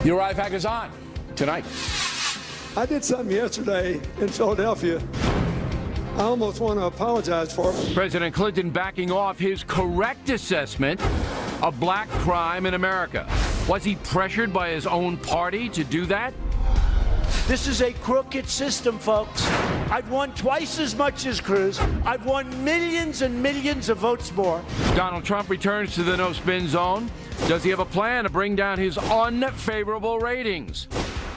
The Arrive Hack is on tonight. I did something yesterday in Philadelphia I almost want to apologize for. President Clinton backing off his correct assessment of black crime in America. Was he pressured by his own party to do that? This is a crooked system, folks. I've won twice as much as Cruz. I've won millions and millions of votes more. Donald Trump returns to the no-spin zone. Does he have a plan to bring down his unfavorable ratings?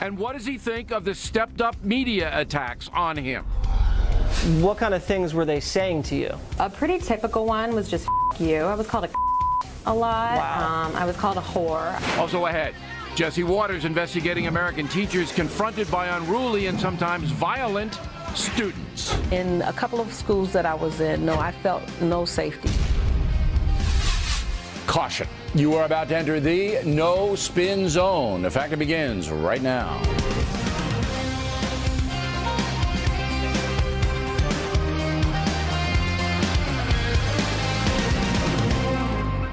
And what does he think of the stepped-up media attacks on him? What kind of things were they saying to you? A pretty typical one was just F you. I was called a lot. Wow. I was called a whore. Also ahead, Jesse Waters investigating American teachers confronted by unruly and sometimes violent students. In a couple of schools that I was in, no, I felt no safety. Caution. You are about to enter the no-spin zone. The Factor begins right now.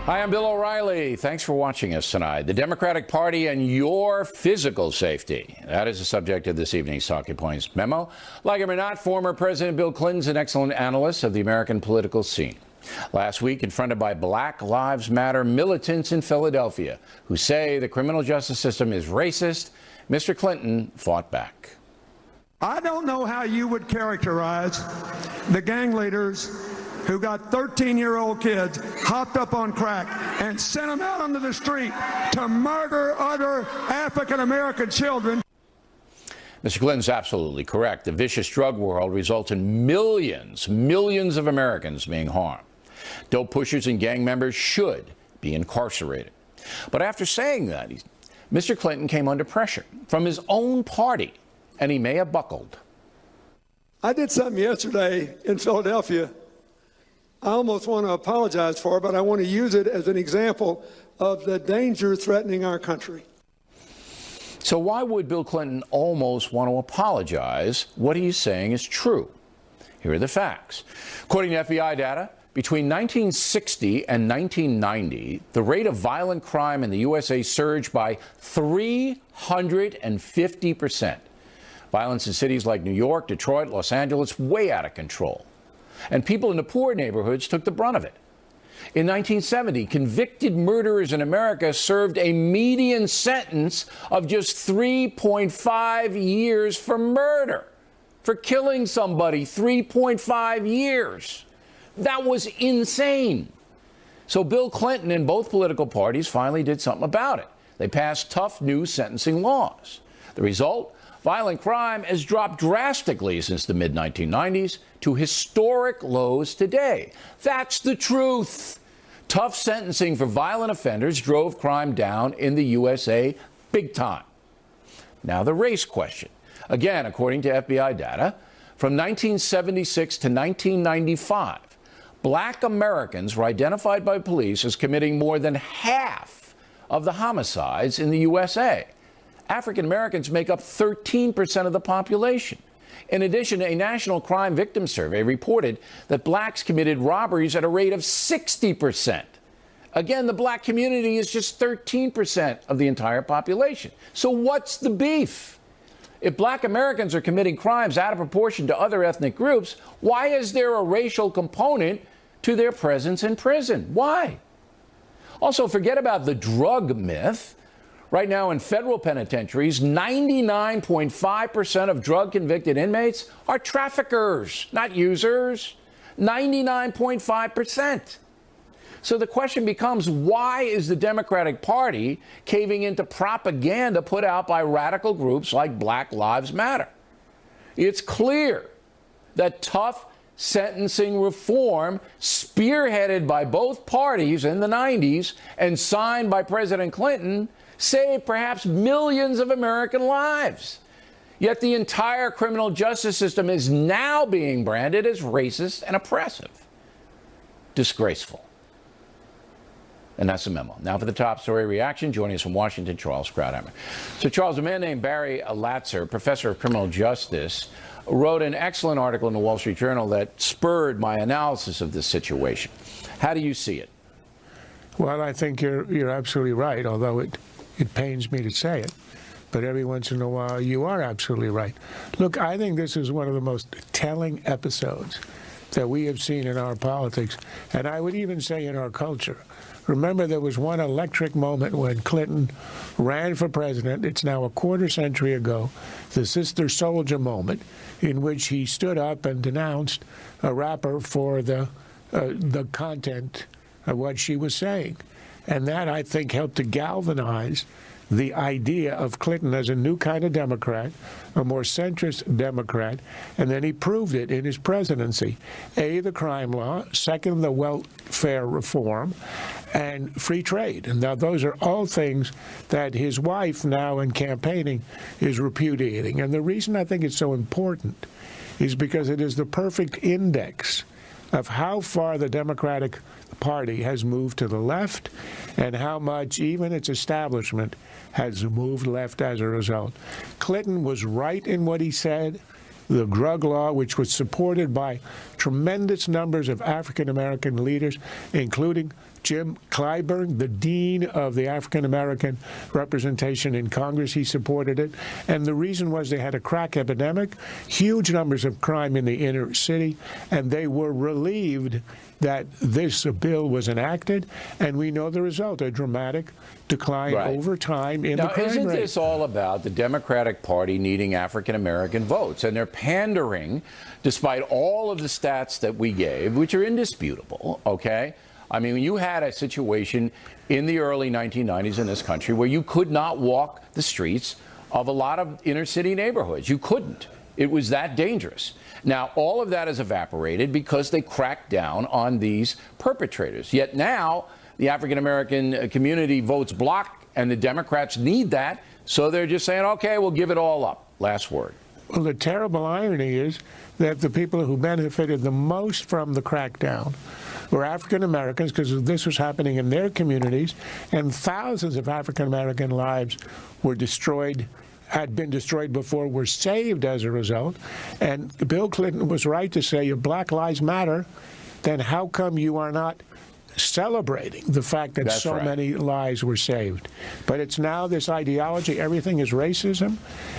Hi, I'm Bill O'Reilly. Thanks for watching us tonight. The Democratic Party and your physical safety. That is the subject of this evening's Talking Points memo. Like him or not, former President Bill Clinton's an excellent analyst of the American political scene. Last week, confronted by Black Lives Matter militants in Philadelphia who say the criminal justice system is racist, Mr. Clinton fought back. I don't know how you would characterize the gang leaders who got 13-year-old kids hopped up on crack and sent them out onto the street to murder other African-American children. Mr. Clinton's absolutely correct. The vicious drug world results in millions of Americans being harmed. Dope pushers and gang members should be incarcerated. But after saying that, Mr. Clinton came under pressure from his own party, and he may have buckled. I did something yesterday in Philadelphia I almost want to apologize for, but I want to use it as an example of the danger threatening our country. So why would Bill Clinton almost want to apologize? What he's saying is true. Here are the facts. According to FBI data, between 1960 and 1990, the rate of violent crime in the USA surged by 350%. Violence in cities like New York, Detroit, Los Angeles, way out of control. And people in the poor neighborhoods took the brunt of it. In 1970, convicted murderers in America served a median sentence of just 3.5 years for murder. For killing somebody, 3.5 years. That was insane. So Bill Clinton and both political parties finally did something about it. They passed tough new sentencing laws. The result? Violent crime has dropped drastically since the mid-1990s to historic lows today. That's the truth. Tough sentencing for violent offenders drove crime down in the USA big time. Now the race question. Again, according to FBI data, from 1976 to 1995, black Americans were identified by police as committing more than half of the homicides in the USA. African Americans make up 13% of the population. In addition, a national crime victim survey reported that blacks committed robberies at a rate of 60%. Again, the black community is just 13% of the entire population. So what's the beef? If black Americans are committing crimes out of proportion to other ethnic groups, why is there a racial component to their presence in prison? Why? Also, forget about the drug myth. Right now in federal penitentiaries, 99.5% of drug-convicted inmates are traffickers, not users. 99.5%. So the question becomes, why is the Democratic Party caving into propaganda put out by radical groups like Black Lives Matter? It's clear that tough sentencing reform, spearheaded by both parties in the 90s and signed by President Clinton, saved perhaps millions of American lives. Yet the entire criminal justice system is now being branded as racist and oppressive. Disgraceful. And that's the memo. Now for the top story reaction, joining us from Washington, Charles Krauthammer. So Charles, a man named Barry Latzer, professor of criminal justice, wrote an excellent article in the Wall Street Journal that spurred my analysis of this situation. How do you see it? Well, I think you're absolutely right, although it It pains me to say it, but every once in a while you are absolutely right. Look, I think this is one of the most telling episodes that we have seen in our politics, and I would even say in our culture. Remember, there was one electric moment when Clinton ran for president. It's now a quarter century ago, the Sister Soldier moment, in which he stood up and denounced a rapper for the content of what she was saying. And that, I think, helped to galvanize the idea of Clinton as a new kind of Democrat, a more centrist Democrat, and then he proved it in his presidency. A, the crime law, second, the welfare reform, and free trade. And now those are all things that his wife now in campaigning is repudiating. And the reason I think it's so important is because it is the perfect index of how far the Democratic Party has moved to the left and how much even its establishment has moved left as a result. Clinton was right in what he said. The drug law, which was supported by tremendous numbers of African-American leaders, including Jim Clyburn, the dean of the African-American representation in Congress, he supported it. And the reason was they had a crack epidemic, huge numbers of crime in the inner city, and they were relieved that this bill was enacted. And we know the result, a dramatic decline over time in the crime rate. Isn't this all about the Democratic Party needing African-American votes? And they're pandering, despite all of the stats that we gave, which are indisputable, okay? I mean, you had a situation in the early 1990s in this country where you could not walk the streets of a lot of inner city neighborhoods. You couldn't. It was that dangerous. Now, all of that has evaporated because they cracked down on these perpetrators. Yet now, the African-American community votes block, and the Democrats need that, so they're just saying, okay, we'll give it all up. Last word. Well, the terrible irony is that the people who benefited the most from the crackdown were African Americans, because this was happening in their communities, and thousands of African American lives were destroyed, had been destroyed before, were saved as a result. And Bill Clinton was right to say, if Black Lives Matter, then how come you are not celebrating the fact that so many lives were saved? But it's now this ideology, everything is racism.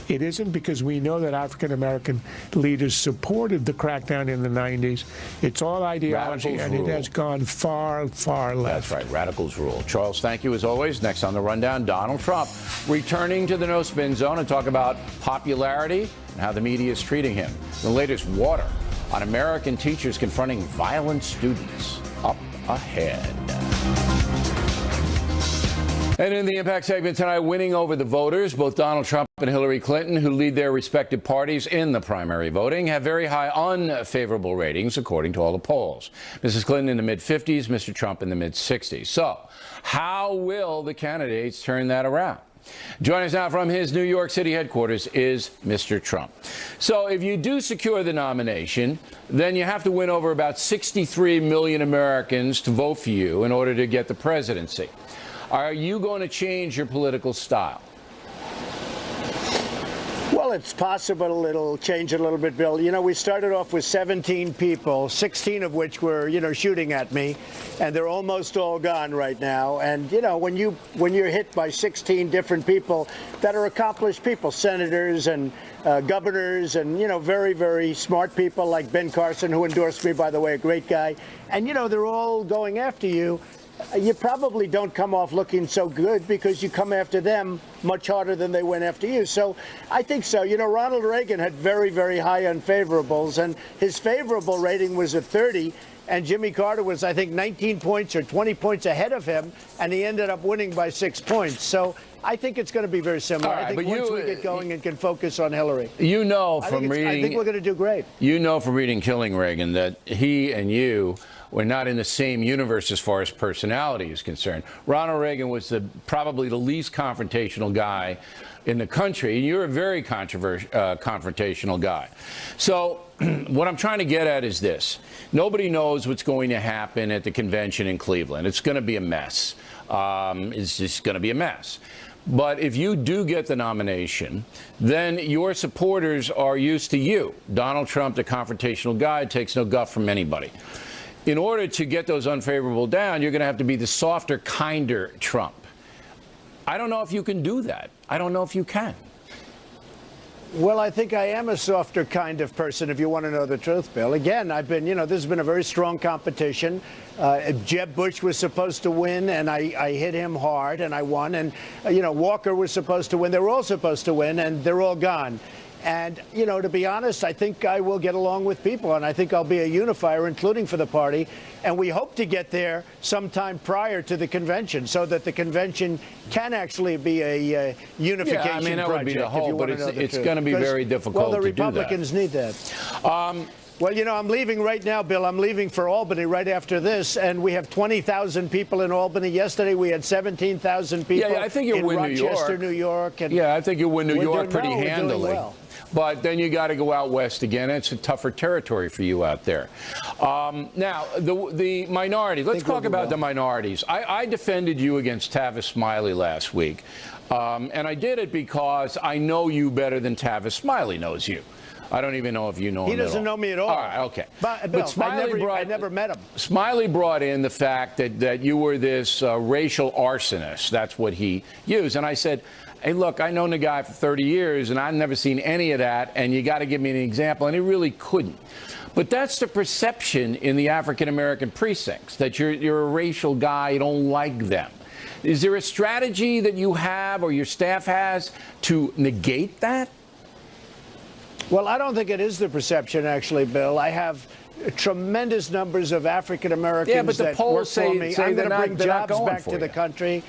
It isn't, because we know that African-American leaders supported the crackdown in the 90s. It's all ideology, and it has gone far, far left. That's right. Radicals rule. Charles, thank you as always. Next on the Rundown, Donald Trump returning to the No Spin Zone and talk about popularity and how the media is treating him. The latest water on American teachers confronting violent students. Up ahead. And in the Impact segment tonight, winning over the voters, both Donald Trump and Hillary Clinton, who lead their respective parties in the primary voting, have very high unfavorable ratings, according to all the polls. Mrs. Clinton in the mid-50s, Mr. Trump in the mid-60s. So how will the candidates turn that around? Joining us now from his New York City headquarters is Mr. Trump. So if you do secure the nomination, then you have to win over about 63 million Americans to vote for you in order to get the presidency. Are you going to change your political style? Well, it's possible it'll change a little bit, Bill. You know, we started off with 17 people, 16 of which were, shooting at me, and they're almost all gone right now. And, when you're hit by 16 different people that are accomplished people, senators and governors and, very, very smart people like Ben Carson, who endorsed me, by the way, a great guy. And, they're all going after you. You probably don't come off looking so good because you come after them much harder than they went after you. So I think so. Ronald Reagan had very, very high unfavorables, and his favorable rating was at 30. And Jimmy Carter was, I think, 19 points or 20 points ahead of him, and he ended up winning by 6 points. So I think it's going to be very similar. Right, I think once we get going and can focus on Hillary. I think we're going to do great. You know from reading Killing Reagan that he and you were not in the same universe as far as personality is concerned. Ronald Reagan was probably the least confrontational guy in the country. You're a very confrontational guy. So what I'm trying to get at is this. Nobody knows what's going to happen at the convention in Cleveland. It's going to be a mess. It's just going to be a mess. But if you do get the nomination, then your supporters are used to you. Donald Trump, the confrontational guy, takes no guff from anybody. In order to get those unfavorable down, you're going to have to be the softer, kinder Trump. I don't know if you can do that. I don't know if you can. Well, I think I am a softer kind of person, if you want to know the truth, Bill. Again, I've been, this has been a very strong competition. Jeb Bush was supposed to win, and I hit him hard, and I won. And, Walker was supposed to win. They were all supposed to win, and they're all gone. And, to be honest, I think I will get along with people, and I think I'll be a unifier, including for the party. And we hope to get there sometime prior to the convention so that the convention can actually be a unification that project, would be the hope, but it's going to be very difficult well, the to do that. Republicans need that. Well, I'm leaving right now, Bill. I'm leaving for Albany right after this, and we have 20,000 people in Albany. Yesterday, we had 17,000 people I think you'll in win Rochester, New New York. And I think you'll win New York pretty we're doing handily. well. But then you got to go out west again. It's a tougher territory for you out there. Now, the minority. Let's talk about the minorities. I defended you against Tavis Smiley last week, and I did it because I know you better than Tavis Smiley knows you. I don't even know if you know him. He doesn't know me at all. All right, okay. But Smiley I never met him. Smiley brought in the fact that you were this racial arsonist. That's what he used. And I said, hey, look, I known the guy for 30 years, and I've never seen any of that, and you got to give me an example. And he really couldn't. But that's the perception in the African-American precincts, that you're a racial guy, you don't like them. Is there a strategy that you have or your staff has to negate that? Well, I don't think it is the perception, actually, Bill. I have tremendous numbers of African Americans that work for me. I'm going to bring jobs back to the country.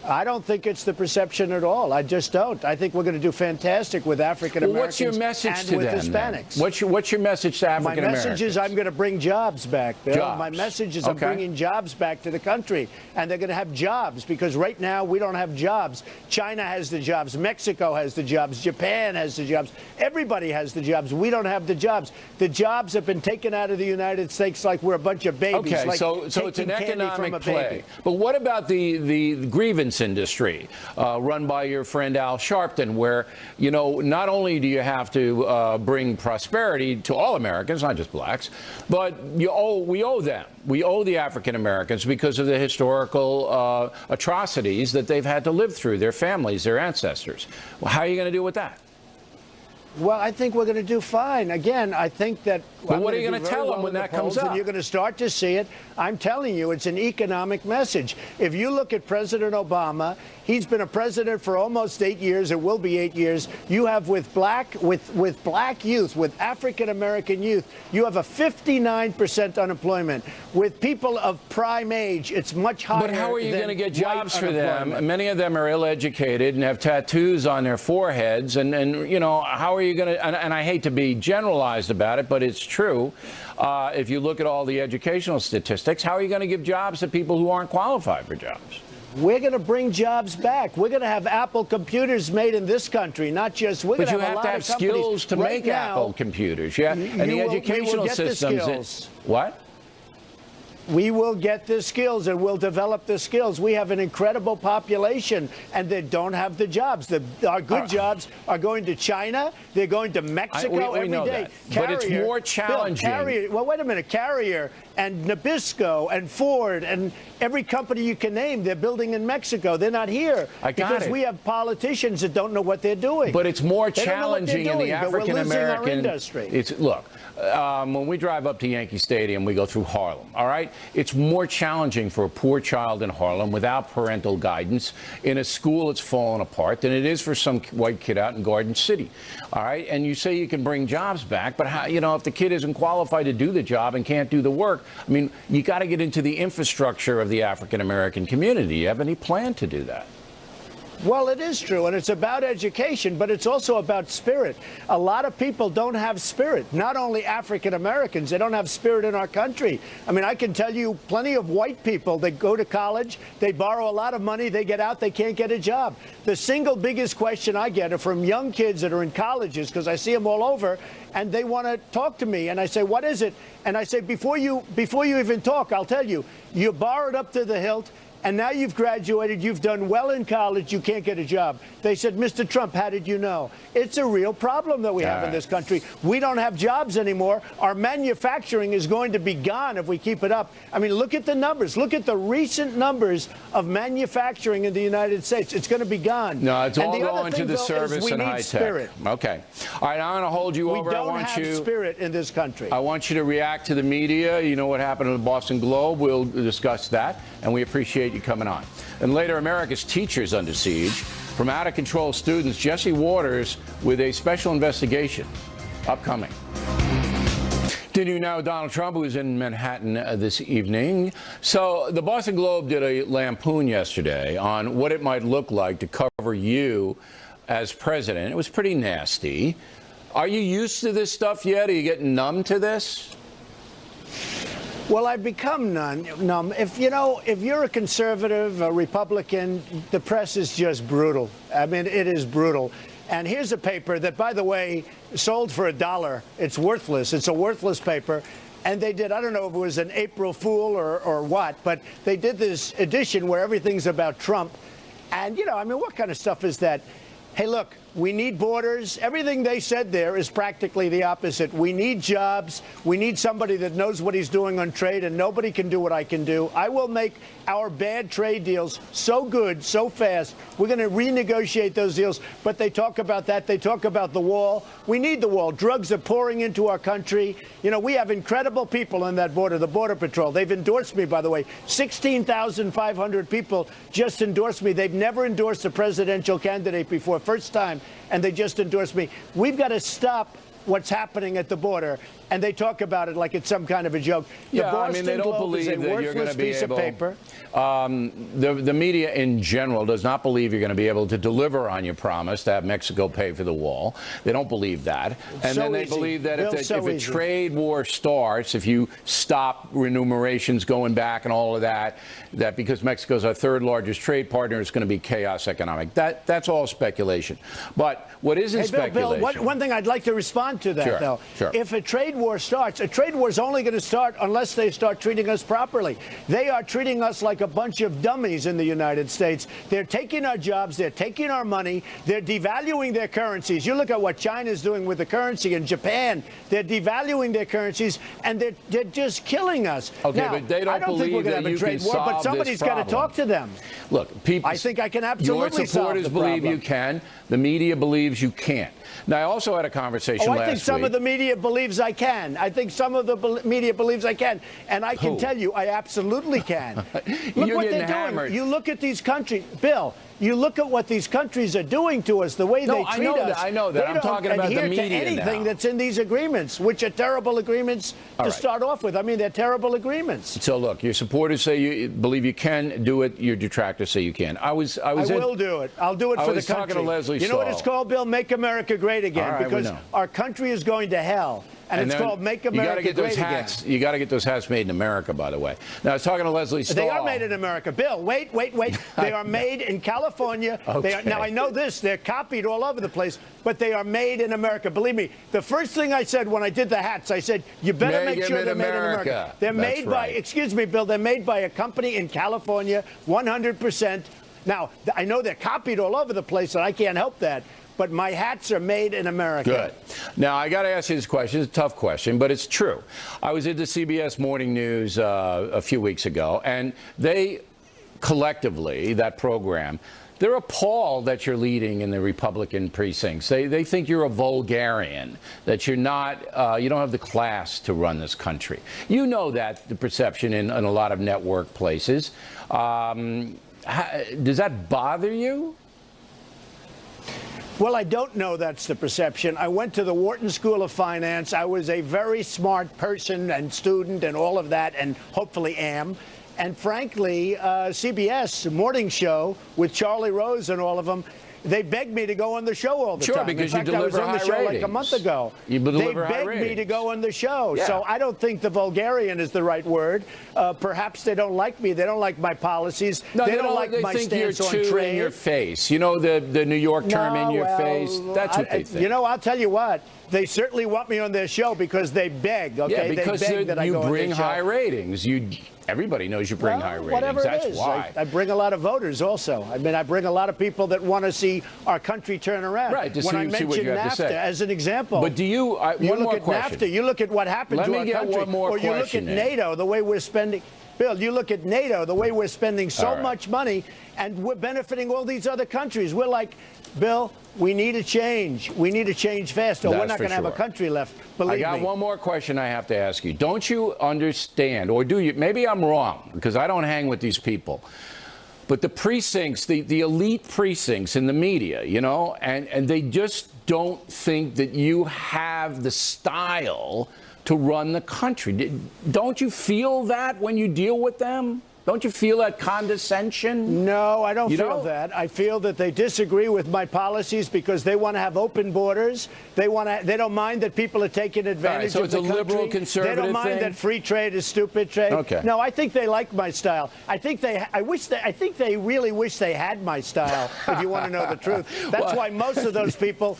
I don't think it's the perception at all. I just don't. I think we're going to do fantastic with African Americans what's your message and to with them, Hispanics. Then? What's your message to African Americans? My message is I'm going to bring jobs back, Bill. Jobs. My message is I'm bringing jobs back to the country, and they're going to have jobs because right now we don't have jobs. China has the jobs. Mexico has the jobs. Japan has the jobs. Everybody has the jobs. We don't have the jobs. The jobs have been taken out of the United States like we're a bunch of babies. Okay, like so it's an economic play. Baby. But what about the grievance industry? Run by your friend Al Sharpton, where, not only do you have to bring prosperity to all Americans, not just blacks, but we owe them. We owe the African Americans because of the historical atrocities that they've had to live through, their families, their ancestors. Well, how are you going to deal with that? Well, I think we're going to do fine. Again, I think that. But what are you going to tell them when that comes up? And you're going to start to see it. I'm telling you, it's an economic message. If you look at President Obama, he's been a president for almost 8 years. It will be 8 years. You have with black youth, with African American youth, you have a 59% unemployment. With people of prime age, it's much higher. But how are you going to get jobs for them? Many of them are ill-educated and have tattoos on their foreheads, and how are you going to? And I hate to be generalized about it, but it's true. If you look at all the educational statistics, how are you going to give jobs to people who aren't qualified for jobs? We're going to bring jobs back. We're going to have Apple computers made in this country, not just. We're but going you have to have skills to make Apple computers, yeah. And the educational systems. What? We will get the skills and we'll develop the skills. We have an incredible population and they don't have the jobs. Our good jobs are going to China. They're going to Mexico every day. But it's more challenging. Carrier, well, wait a minute. Carrier and Nabisco and Ford and every company you can name, they're building in Mexico. They're not here because we have politicians that don't know what they're doing. But it's more challenging in the African American industry. Look, when we drive up to Yankee Stadium, we go through Harlem. All right, it's more challenging for a poor child in Harlem without parental guidance in a school that's fallen apart than it is for some white kid out in Garden City. All right, and you say you can bring jobs back, but how, if the kid isn't qualified to do the job and can't do the work, I mean, you got to get into the infrastructure of the African American community. You have any plan to do that? Well, it is true, and it's about education, but it's also about spirit. A lot of people don't have spirit, not only African Americans. They don't have spirit in our country. I mean, I can tell you plenty of white people that go to college, they borrow a lot of money, they get out, they can't get a job. The single biggest question I get are from young kids that are in colleges, because I see them all over, and they want to talk to me. And I say, what is it? And I say, before you even talk, I'll tell you, you borrowed up to the hilt, and now you've graduated, you've done well in college, you can't get a job. They said, Mr. Trump, how did you know? It's a real problem that we have in this country. We don't have jobs anymore. Our manufacturing is going to be gone if we keep it up. I mean, look at the numbers. Look at the recent numbers of manufacturing in the United States. It's going to be gone. No, it's all And the other going to thing, the Bill, is service we and need high spirit. tech. Okay. All right, I'm going to hold you We over. don't have spirit in this country. I want you to react to the media. You know what happened to the Boston Globe. We'll discuss that, and we appreciate you coming on. And later, America's teachers under siege from out-of-control students. Jesse Waters with a special investigation upcoming. Did you know Donald Trump was in Manhattan this evening? So the Boston Globe did a lampoon yesterday on what it might look like to cover you as president. It was pretty nasty. Are you used to this stuff yet? Are you getting numb to this? Well, I've become numb. If you're a conservative, a Republican, the press is just brutal. I mean, it is brutal. And here's a paper that, by the way, sold for $1. It's worthless. It's a worthless paper. And they did, I don't know if it was an April Fool or what, but they did this edition where everything's about Trump. And, I mean, what kind of stuff is that? Hey, look, we need borders. Everything they said there is practically the opposite. We need jobs. We need somebody that knows what he's doing on trade, and nobody can do what I can do. I will make our bad trade deals so good, so fast. We're going to renegotiate those deals. But they talk about that. They talk about the wall. We need the wall. Drugs are pouring into our country. We have incredible people on that border, the Border Patrol. They've endorsed me, by the way. 16,500 people just endorsed me. They've never endorsed a presidential candidate before. First time. And they just endorsed me. We've got to stop what's happening at the border. And they talk about it like it's some kind of a joke. Yeah, the Boston I mean, they don't Globe believe is a that you're going worthless to be piece able. of paper. The media in general does not believe you're going to be able to deliver on your promise to have Mexico pay for the wall. They don't believe that. And So then they easy. believe that Bill, if so a easy. trade war starts, if you stop remunerations going back and all of that, that because Mexico's our third largest trade partner, it's going to be chaos economic. That's all speculation. But what isn't speculation? Bill, one thing I'd like to respond to that, Sure, though. sure. If a trade war starts, a trade war is only going to start unless they start treating us properly. They are treating us like a bunch of dummies in the United States. They're taking our jobs. They're taking our money. They're devaluing their currencies. You look at what China's doing with the currency in Japan. They're devaluing their currencies, and they're just killing us. Okay, now, but they don't I don't think believe we're going that to have a you trade can war, solve but somebody's this got to problem. talk to them. Look, people. I think I can absolutely Your supporters solve the believe problem. you can. The media believes you can't. Now, I also had a conversation last I think some week. of the media believes I can. I think some of the media believes I can. And I can Who? tell you, I absolutely can. Look You're what getting they're hammered. doing. You look at these countries, Bill, you look at what these countries are doing to us, the way No, they I treat know us. that. I know that. They I'm don't talking about the adhere media to anything now. that's in these agreements, which are terrible agreements All to right. start off with. I mean, they're terrible agreements. So look, your supporters say you believe you can do it. Your detractors say you can. I will do it. I'll do it I for the was talking country. to Leslie You know what it's Stahl. called, Bill? Make America Great Again. All right, we because know. our country is going to hell. And it's then called Make you America gotta get Great those Again. hats. You got to get those hats made in America, by the way. Now, I was talking to Leslie Stahl. They are made in America. Bill, wait. They are made in California. Okay. Now, I know this. They're copied all over the place, but they are made in America. Believe me, the first thing I said when I did the hats, I said, you better Make make them sure in they're made in America. America. They're That's made by, right. excuse me, Bill, they're made by a company in California, 100%. Now, I know they're copied all over the place, and I can't help that. But my hats are made in America. Good. Now, I got to ask you this question. It's a tough question, but it's true. I was at the CBS Morning News a few weeks ago, and they collectively, that program, they're appalled that you're leading in the Republican precincts. They think you're a vulgarian, that you're not, you don't have the class to run this country. You know that, the perception in a lot of network places. Does that bother you? Well, I don't know that's the perception. I went to the Wharton School of Finance. I was a very smart person and student and all of that, and hopefully am. And frankly, CBS morning show with Charlie Rose and all of them, They beg me to go on the show all the Sure, time. because in fact, you deliver I was on the high show ratings. like a month ago. You deliver high They begged me to ratings. go on the show. Yeah. So I don't think the vulgarian is the right word. Perhaps they don't like me. They don't like my policies. No, they don't like my think you're stance on too trade. in your face. You know the New York term in your face? That's what they think. You know, I'll tell you what. They certainly want me on their show because they beg, okay? Yeah, because they beg that I you go on bring their show. high ratings. Everybody knows you bring high ratings. Whatever That's it is. why. I bring a lot of voters also. I mean, I bring a lot of people that want to see our country turn around. Right, to when I see mention what you have NAFTA to say. as an example. But do you, you one look more at question. NAFTA, you look at what happened Let to me our get country. one more or you look at question in. NATO, the way we're spending. Bill, you look at NATO, the way we're spending so All right. much money, and we're benefiting all these other countries. We're like, Bill, we need a change. We need a change fast, or we're That's not for going to have a sure. country left. Believe I got me. one more question I have to ask you. Don't you understand, or do you? Maybe I'm wrong, because I don't hang with these people. But the precincts, the elite precincts in the media, you know, and they just don't think that you have the style to run the country. Don't you feel that when you deal with them? Don't you feel that condescension? No, I don't You feel don't? that. I feel that they disagree with my policies because they want to have open borders. They don't mind that people are taking advantage so of it's the a country. liberal conservative They don't mind thing? that free trade is stupid trade. Okay. No, I think they like my style. I think they really wish they had my style, if you want to know the truth. That's why most of those people,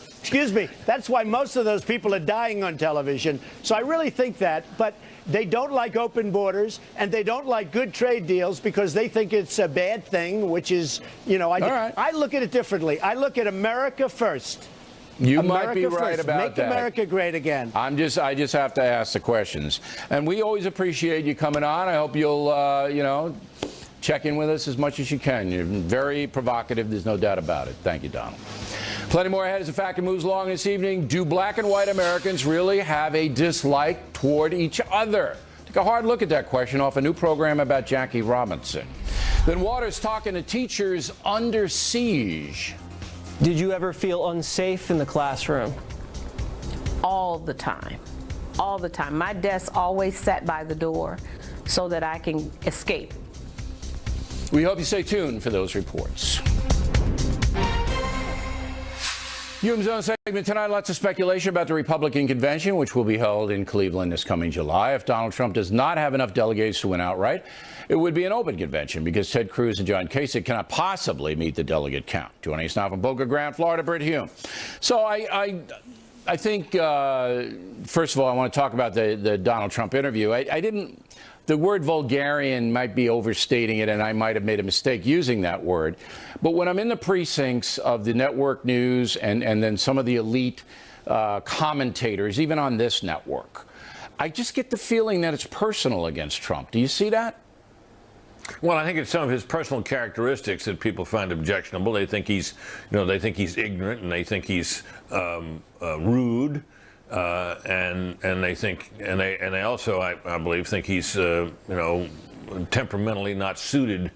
that's why most of those people are dying on television. So I really think that, but they don't like open borders, and they don't like good trade deals because they think it's a bad thing, which is, you know, I look at it differently. I look at America first. You America might be right first. about Make that. America great again. I just have to ask the questions. And we always appreciate you coming on. I hope you'll, you know, check in with us as much as you can. You're very provocative. There's no doubt about it. Thank you, Donald. Plenty more ahead as the Factor moves along this evening. Do black and white Americans really have a dislike toward each other? Take a hard look at that question off a new program about Jackie Robinson. Then Waters talking to teachers under siege. Did you ever feel unsafe in the classroom? all the time. All the time. My desk always sat by the door so that I can escape. We hope you stay tuned for those reports. UM Zone segment tonight, lots of speculation about the Republican convention, which will be held in Cleveland this coming July. If Donald Trump does not have enough delegates to win outright, it would be an open convention because Ted Cruz and John Kasich cannot possibly meet the delegate count. Joining us now from Boca Grande, Florida, Britt Hume. So I think, first of all, I want to talk about the Donald Trump interview. I didn't. The word vulgarian might be overstating it, and I might have made a mistake using that word. But when I'm in the precincts of the network news and then some of the elite commentators, even on this network, I just get the feeling that it's personal against Trump. Do you see that? Well, I think it's some of his personal characteristics that people find objectionable. They think he's, they think he's ignorant, and they think he's rude. And they think, and they also, I believe, think he's, temperamentally not suited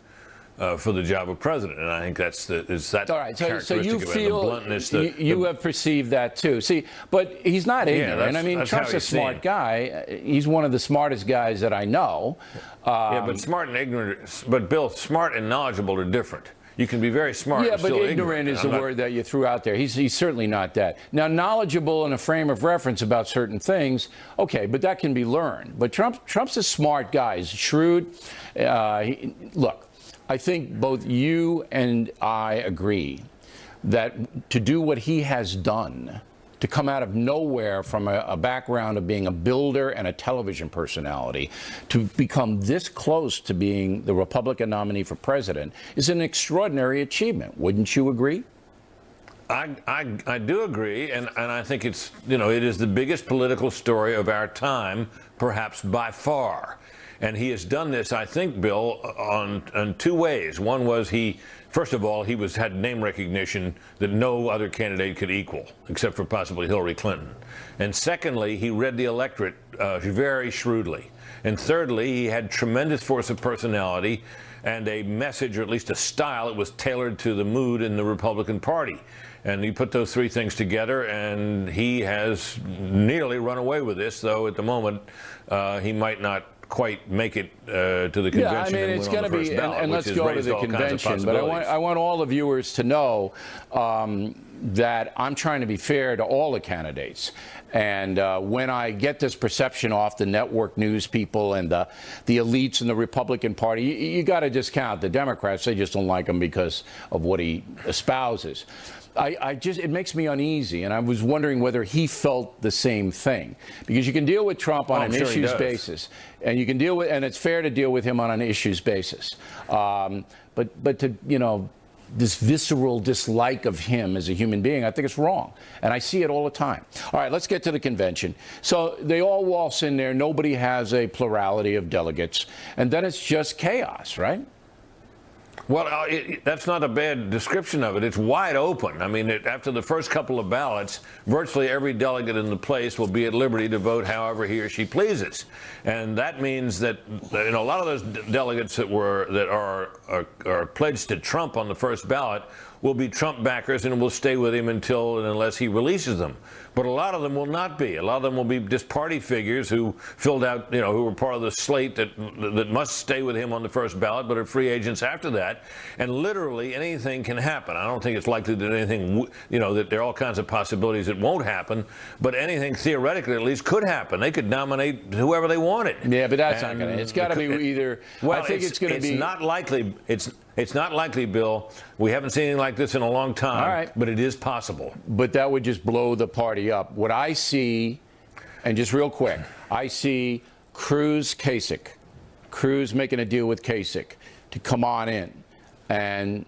for the job of president. And I think that's that All right, so characteristic you of it, feel the bluntness. You have perceived that too. See, but he's not ignorant. I mean, that's Trump's how a he's smart seen. guy. He's one of the smartest guys that I know. Yeah, but smart and ignorant. But Bill, smart and knowledgeable are different. You can be very smart. Yeah, and but still ignorant is the word that you threw out there. He's certainly not that. Now, knowledgeable in a frame of reference about certain things, okay, but that can be learned. But Trump's a smart guy. He's shrewd. Look, I think both you and I agree that to do what he has done, to come out of nowhere from a background of being a builder and a television personality, to become this close to being the Republican nominee for president is an extraordinary achievement. Wouldn't you agree? I do agree, and I think it's, it is the biggest political story of our time, perhaps by far. And he has done this, I think, Bill, on two ways. One was first of all, he had name recognition that no other candidate could equal, except for possibly Hillary Clinton. And secondly, he read the electorate very shrewdly. And thirdly, he had tremendous force of personality and a message, or at least a style, that was tailored to the mood in the Republican Party. And you put those three things together, and he has nearly run away with this, though at the moment he might not quite make it to the convention. Yeah, I mean, and it's win on going to the be, first ballot, and which let's has go to raised the all kinds of convention. But possibilities. I want all the viewers to know that I'm trying to be fair to all the candidates. And when I get this perception off the network news people and the elites in the Republican Party, you got to discount the Democrats. They just don't like him because of what he espouses. It makes me uneasy, and I was wondering whether he felt the same thing, because you can deal with Trump on an issues basis, and you can deal with, and it's fair to deal with him on an issues basis. But to, you know, this visceral dislike of him as a human being, I think it's wrong, and I see it all the time. All right, let's get to the convention. So they all waltz in there. Nobody has a plurality of delegates, and then it's just chaos, right? Well, that's not a bad description of it. It's wide open. I mean, after the first couple of ballots, virtually every delegate in the place will be at liberty to vote however he or she pleases, and that means that, you know, a lot of those delegates that are pledged to Trump on the first ballot will be Trump backers and will stay with him until and unless he releases them. But a lot of them will not be. A lot of them will be just party figures who filled out, you know, who were part of the slate that must stay with him on the first ballot, but are free agents after that. And literally anything can happen. I don't think it's likely that anything, you know, that there are all kinds of possibilities it won't happen, but anything theoretically at least could happen. They could nominate whoever they wanted. Yeah, but that's not going to. It's got to be either. Well, I think it's going to be. It's not likely. It's not likely, Bill. We haven't seen anything like this in a long time. All right. But it is possible. But that would just blow the party up. What I see, and just real quick, I see Cruz making a deal with Kasich to come on in, and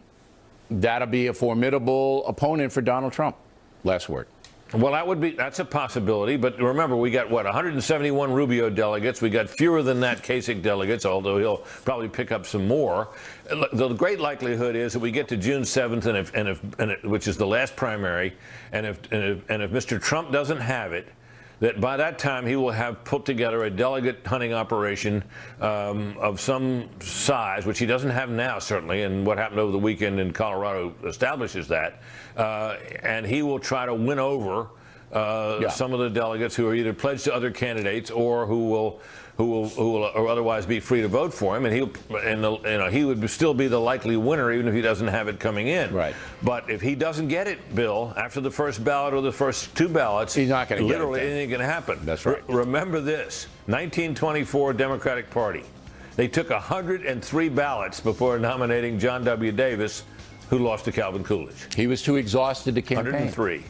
that'll be a formidable opponent for Donald Trump. Last word. Well, that's a possibility, but remember, we got, 171 Rubio delegates. We got fewer than that Kasich delegates, although he'll probably pick up some more. The great likelihood is that we get to June 7th, which is the last primary, and if Mr. Trump doesn't have it, that by that time he will have put together a delegate hunting operation of some size, which he doesn't have now, certainly, and what happened over the weekend in Colorado establishes that, and he will try to win over some of the delegates who are either pledged to other candidates or who will or otherwise be free to vote for him, and he would still be the likely winner even if he doesn't have it coming in. Right. But if he doesn't get it, Bill, after the first ballot or the first two ballots, he's not going to get it. Literally anything can happen. That's right. Remember this: 1924 Democratic Party. They took 103 ballots before nominating John W. Davis, who lost to Calvin Coolidge. He was too exhausted to campaign. 103.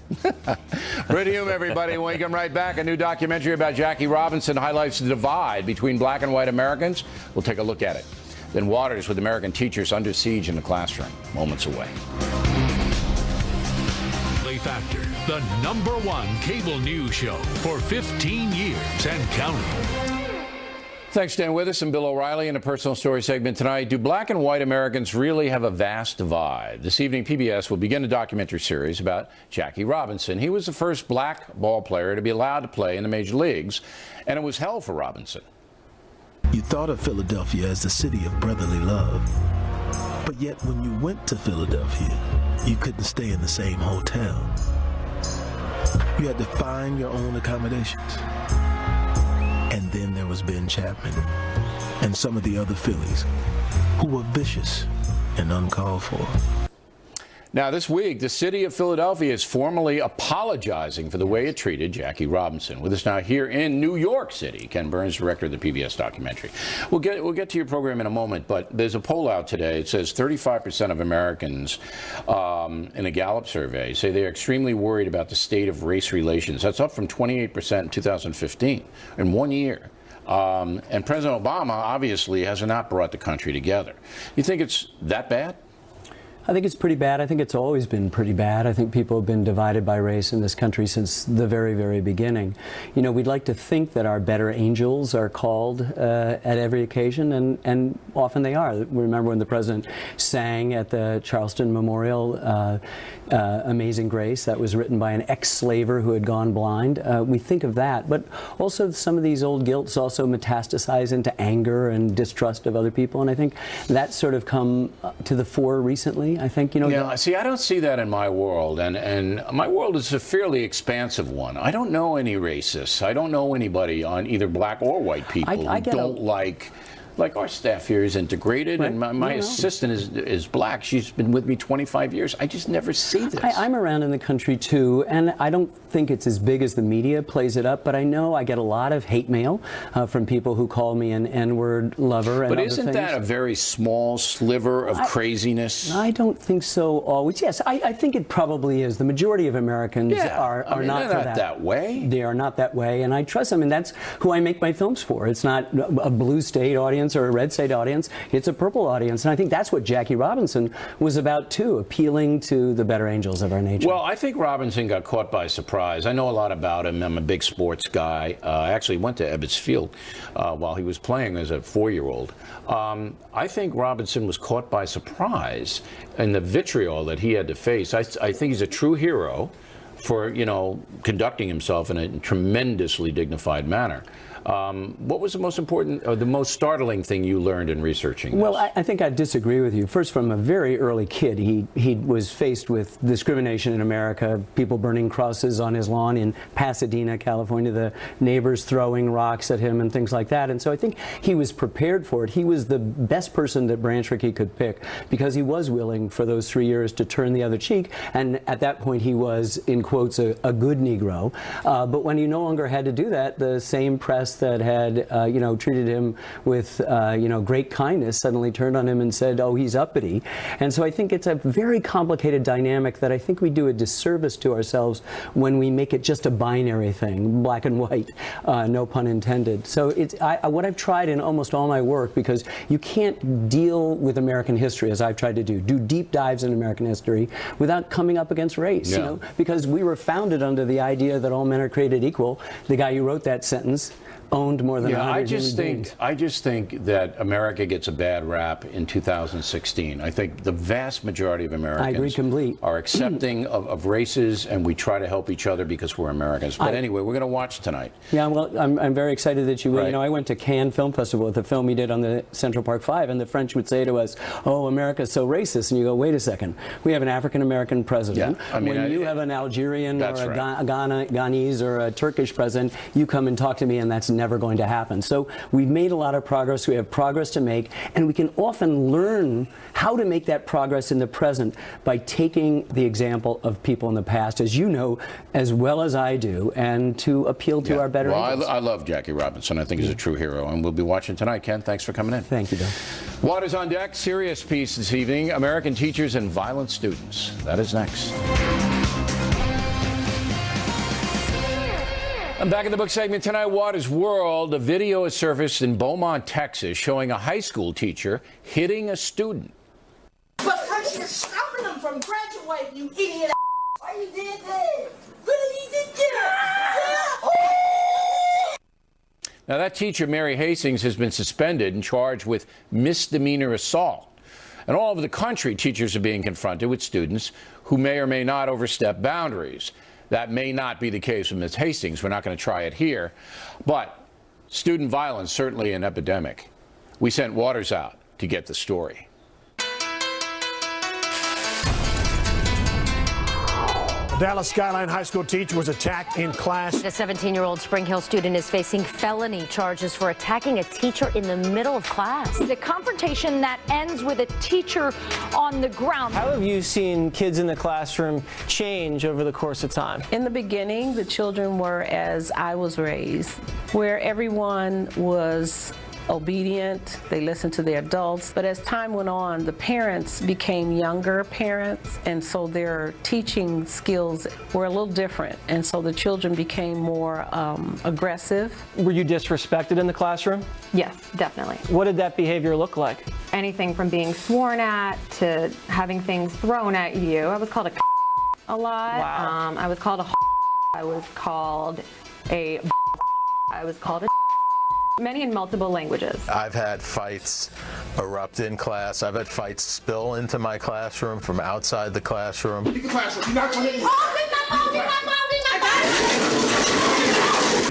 Brit Hume, everybody. When we come right back, a new documentary about Jackie Robinson highlights the divide between black and white Americans. We'll take a look at it. Then Waters with American teachers under siege in the classroom. Moments away. Factor, the #1 cable news show for 15 years and counting. Thanks for staying with us. I'm Bill O'Reilly in a personal story segment tonight. Do black and white Americans really have a vast divide? This evening, PBS will begin a documentary series about Jackie Robinson. He was the first black ball player to be allowed to play in the major leagues, and it was hell for Robinson. You thought of Philadelphia as the city of brotherly love, but yet when you went to Philadelphia, you couldn't stay in the same hotel. You had to find your own accommodations. And then there was Ben Chapman and some of the other Phillies who were vicious and uncalled for. Now, this week, the city of Philadelphia is formally apologizing for the way it treated Jackie Robinson. With us now here in New York City, Ken Burns, director of the PBS documentary. We'll get to your program in a moment, but there's a poll out today. It says 35% of Americans in a Gallup survey say they're extremely worried about the state of race relations. That's up from 28% in 2015 in 1 year. And President Obama obviously has not brought the country together. You think it's that bad? I think it's pretty bad. I think it's always been pretty bad. I think people have been divided by race in this country since the very, very beginning. You know, we'd like to think that our better angels are called at every occasion, and often they are. Remember when the president sang at the Charleston Memorial, Amazing Grace, that was written by an ex-slaver who had gone blind. We think of that, but also some of these old guilts also metastasize into anger and distrust of other people, and I think that's sort of come to the fore recently. family. I think, you know. Yeah, see, I don't see that in my world, and my world is a fairly expansive one. I don't know any racists. I don't know anybody on either black or white people who don't like our staff here is integrated, and my assistant is black. She's been with me 25 years. I just never see this. I'm around in the country too, and I don't think it's as big as the media plays it up, but I know I get a lot of hate mail from people who call me an N-word lover and But other isn't things. that a very small sliver of craziness? I don't think so always. Yes, I think it probably is. The majority of Americans are not they're for not that way. They are not that way, and I trust them, and that's who I make my films for. It's not a blue state audience or a red state audience. It's a purple audience, and I think that's what Jackie Robinson was about too, appealing to the better angels of our nature. Well, I think Robinson got caught by surprise. I know a lot about him. I'm a big sports guy. I actually went to Ebbets Field while he was playing as a 4-year-old. I think Robinson was caught by surprise in the vitriol that he had to face. I think he's a true hero for, you know, conducting himself in a tremendously dignified manner. What was the most important, or the most startling thing you learned in researching this? Well, I think I disagree with you. First, from a very early kid, he was faced with discrimination in America, people burning crosses on his lawn in Pasadena, California, the neighbors throwing rocks at him and things like that. And so I think he was prepared for it. He was the best person that Branch Rickey could pick because he was willing for those 3 years to turn the other cheek. And at that point, he was, in quotes, a good Negro. But when he no longer had to do that, the same press that had, you know, treated him with, you know, great kindness suddenly turned on him and said, oh, he's uppity. And so I think it's a very complicated dynamic that I think we do a disservice to ourselves when we make it just a binary thing, black and white, no pun intended. So it's what I've tried in almost all my work, because you can't deal with American history as I've tried to do deep dives in American history without coming up against race, you know, because we were founded under the idea that all men are created equal. The guy who wrote that sentence owned more than 100 I just think that America gets a bad rap in 2016. I think the vast majority of Americans are accepting of races, and we try to help each other because we're Americans. But anyway, we're going to watch tonight. Yeah, well, I'm very excited that you will. You know, I went to Cannes Film Festival with the film we did on the Central Park 5, and the French would say to us, oh, America's so racist. And you go, wait a second. We have an African-American president. I mean, when you have an Algerian or a Ghanese or a Turkish president, you come and talk to me, and that's never going to happen. So we've made a lot of progress. We have progress to make, and we can often learn how to make that progress in the present by taking the example of people in the past, as you know as well as I do, and to appeal to our better angels. I love Jackie Robinson. I think he's a true hero, and we'll be watching tonight. Ken, thanks for coming in. Thank you, Bill. Waters on Deck, serious piece this evening, American teachers and violent students. That is next. I'm back in the book segment tonight. Waters World. A video has surfaced in Beaumont, Texas, showing a high school teacher hitting a student. But first you're stopping them from graduating, you idiot. Why you did that? Really, you did that? Now, that teacher, Mary Hastings, has been suspended and charged with misdemeanor assault. And all over the country, teachers are being confronted with students who may or may not overstep boundaries. That may not be the case with Ms. Hastings. We're not going to try it here. But student violence, certainly an epidemic. We sent Waters out to get the story. A Dallas Skyline High School teacher was attacked in class. The 17-year-old Spring Hill student is facing felony charges for attacking a teacher in the middle of class. The confrontation that ends with a teacher on the ground. How have you seen kids in the classroom change over the course of time? In the beginning, the children were as I was raised, where everyone was obedient, they listened to their adults, but as time went on, the parents became younger parents, and so their teaching skills were a little different, and so the children became more aggressive. Were you disrespected in the classroom? Yes, definitely. What did that behavior look like? Anything from being sworn at to having things thrown at you. I was called a lot. Wow. I was called a I was called a I was called a many in multiple languages. I've had fights erupt in class. I've had fights spill into my classroom from outside the classroom.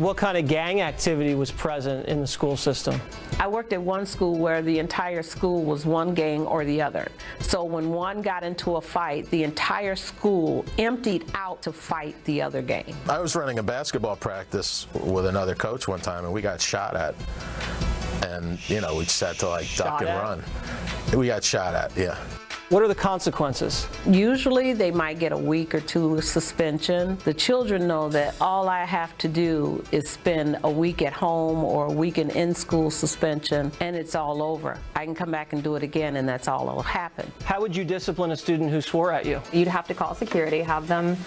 What kind of gang activity was present in the school system? I worked at one school where the entire school was one gang or the other. So when one got into a fight, the entire school emptied out to fight the other gang. I was running a basketball practice with another coach one time, and we got shot at. And, you know, we just had to, like, duck and run. We got shot at, yeah. What are the consequences? Usually they might get a week or two suspension. The children know that all I have to do is spend a week at home or a week in school suspension, and it's all over. I can come back and do it again, and that's all that'll happen. How would you discipline a student who swore at you? You'd have to call security, have them,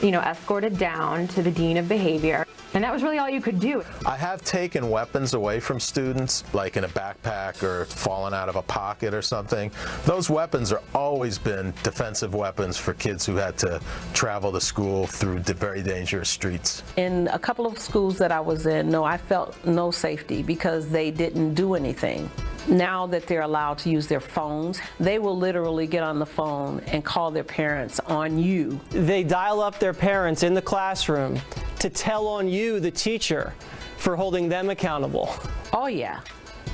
you know, escorted down to the dean of behavior. And that was really all you could do. I have taken weapons away from students, like in a backpack or fallen out of a pocket or something. Those weapons are always been defensive weapons for kids who had to travel to school through very dangerous streets. In a couple of schools that I was in, no, I felt no safety because they didn't do anything. Now that they're allowed to use their phones, they will literally get on the phone and call their parents on you. They dial up their parents in the classroom to tell on you, the teacher, for holding them accountable. Oh, yeah.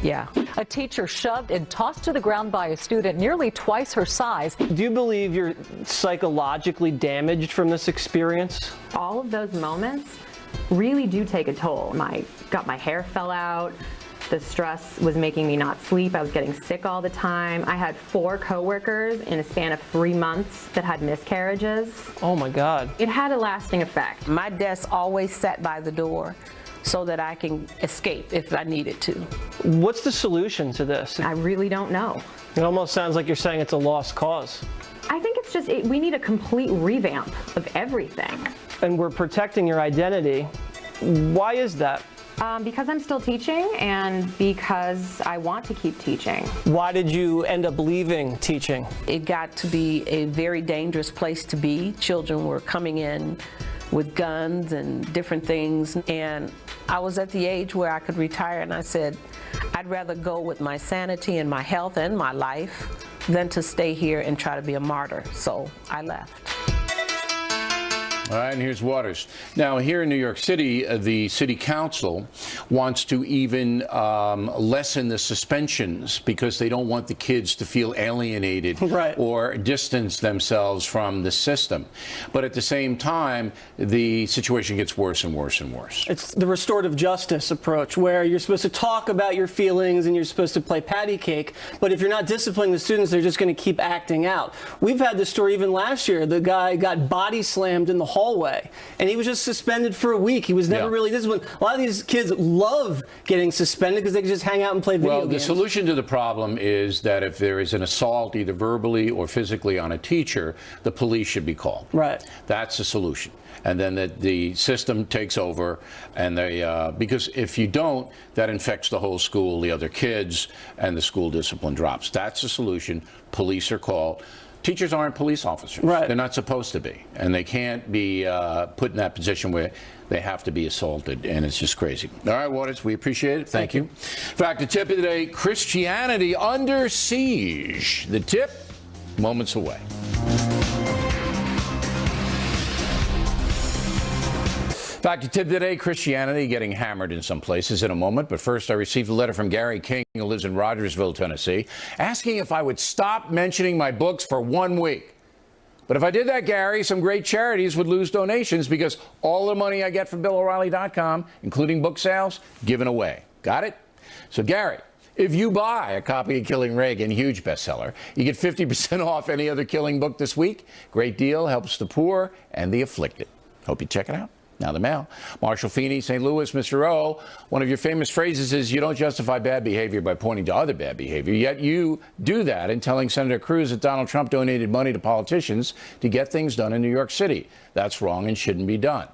Yeah. A teacher shoved and tossed to the ground by a student nearly twice her size. Do you believe you're psychologically damaged from this experience? All of those moments really do take a toll. My hair fell out. The stress was making me not sleep. I was getting sick all the time. I had 4 coworkers in a span of 3 months that had miscarriages. Oh my God. It had a lasting effect. My desk always sat by the door so that I can escape if I needed to. What's the solution to this? I really don't know. It almost sounds like you're saying it's a lost cause. I think it's just, we need a complete revamp of everything. And we're protecting your identity. Why is that? Because I'm still teaching and because I want to keep teaching. Why did you end up leaving teaching? It got to be a very dangerous place to be. Children were coming in with guns and different things, and I was at the age where I could retire, and I said, I'd rather go with my sanity and my health and my life than to stay here and try to be a martyr. So I left. All right, and here's Waters. Now, here in New York City, the city council wants to even lessen the suspensions because they don't want the kids to feel alienated or distance themselves from the system. But at the same time, the situation gets worse and worse and worse. It's the restorative justice approach, where you're supposed to talk about your feelings and you're supposed to play patty cake, but if you're not disciplining the students, they're just going to keep acting out. We've had this story even last year. The guy got body slammed in the hallway, and he was just suspended for a week. He was never really disciplined. A lot of these kids love getting suspended because they can just hang out and play video games. Well, the solution to the problem is that if there is an assault, either verbally or physically, on a teacher, the police should be called. Right. That's the solution. And then the system takes over, and because if you don't, that infects the whole school, the other kids, and the school discipline drops. That's the solution. Police are called. Teachers aren't police officers. Right. They're not supposed to be. And they can't be put in that position where they have to be assaulted. And it's just crazy. All right, Waters, we appreciate it. Thank you. In fact, the tip of the day, Christianity under siege. The tip, moments away. In fact, the tip of the day, Christianity getting hammered in some places in a moment. But first, I received a letter from Gary King, who lives in Rogersville, Tennessee, asking if I would stop mentioning my books for 1 week. But if I did that, Gary, some great charities would lose donations because all the money I get from BillO'Reilly.com, including book sales, given away. Got it? So, Gary, if you buy a copy of Killing Reagan, huge bestseller, you get 50% off any other Killing book this week. Great deal, helps the poor and the afflicted. Hope you check it out. Now the mail. Marshall Feeney, St. Louis, Mr. O. One of your famous phrases is you don't justify bad behavior by pointing to other bad behavior, yet you do that in telling Senator Cruz that Donald Trump donated money to politicians to get things done in New York City. That's wrong and shouldn't be done.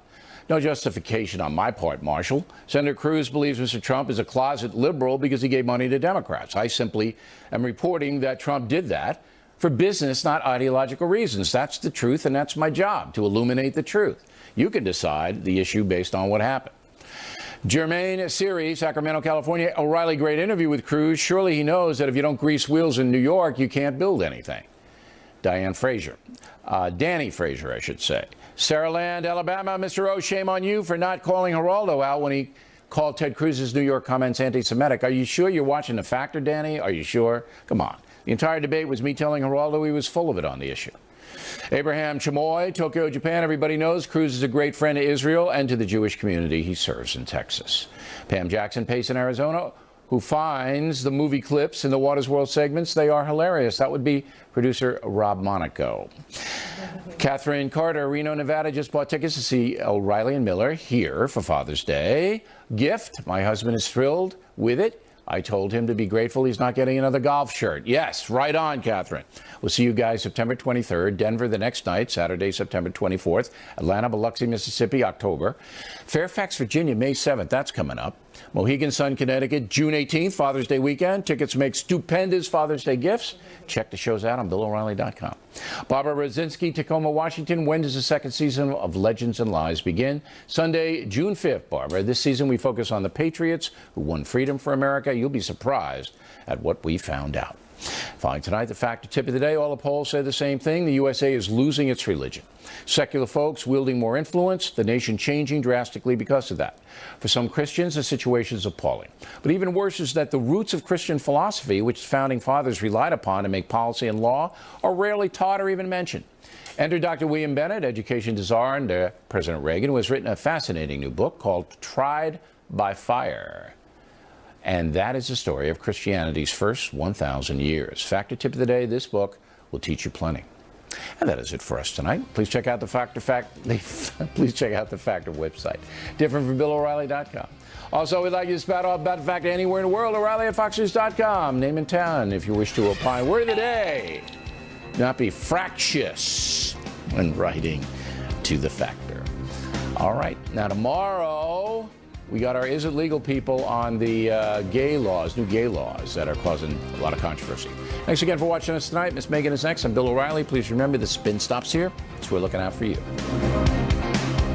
No justification on my part, Marshall. Senator Cruz believes Mr. Trump is a closet liberal because he gave money to Democrats. I simply am reporting that Trump did that for business, not ideological reasons. That's the truth, and that's my job, to illuminate the truth. You can decide the issue based on what happened. Jermaine Siri, Sacramento, California. O'Reilly, great interview with Cruz. Surely he knows that if you don't grease wheels in New York, you can't build anything. Diane Frazier. Danny Frazier, I should say. Sarah Land, Alabama. Mr. O, shame on you for not calling Geraldo out when he called Ted Cruz's New York comments anti-Semitic. Are you sure you're watching The Factor, Danny? Are you sure? Come on. The entire debate was me telling Geraldo he was full of it on the issue. Abraham Chamoy, Tokyo, Japan. Everybody knows Cruz is a great friend to Israel and to the Jewish community he serves in Texas. Pam Jackson, Payson, Arizona, who finds the movie clips in the Waters World segments. They are hilarious. That would be producer Rob Monaco. Catherine Carter, Reno, Nevada, just bought tickets to see O'Reilly and Miller here for Father's Day. Gift, my husband is thrilled with it. I told him to be grateful he's not getting another golf shirt. Yes, right on, Catherine. We'll see you guys September 23rd, Denver the next night, Saturday, September 24th, Atlanta, Biloxi, Mississippi, October, Fairfax, Virginia, May 7th. That's coming up. Mohegan Sun, Connecticut, June 18th, Father's Day weekend. Tickets make stupendous Father's Day gifts. Check the shows out on BillO'Reilly.com. Barbara Rosinski, Tacoma, Washington. When does the second season of Legends and Lies begin? Sunday, June 5th, Barbara. This season we focus on the Patriots who won freedom for America. You'll be surprised at what we found out. Following tonight, the factor tip of the day. All the polls say the same thing. The USA is losing its religion. Secular folks wielding more influence, the nation changing drastically because of that. For some Christians, the situation is appalling. But even worse is that the roots of Christian philosophy, which founding fathers relied upon to make policy and law, are rarely taught or even mentioned. Enter Dr. William Bennett, education czar under President Reagan, who has written a fascinating new book called Tried by Fire. And that is the story of Christianity's first 1,000 years. Factor tip of the day, this book will teach you plenty. And that is it for us tonight. Please check out the Factor please check out the Factor website. Different from BillO'Reilly.com. Also, we'd like you to spout off about the Factor anywhere in the world. O'Reilly at FoxNews.com. Name and town if you wish to opine. Word of the day. Do not be fractious when writing to the Factor. All right. Now tomorrow, we got our Is It Legal people on the gay laws, new gay laws that are causing a lot of controversy. Thanks again for watching us tonight. Miss Megan is next. I'm Bill O'Reilly. Please remember the spin stops here, so we're looking out for you.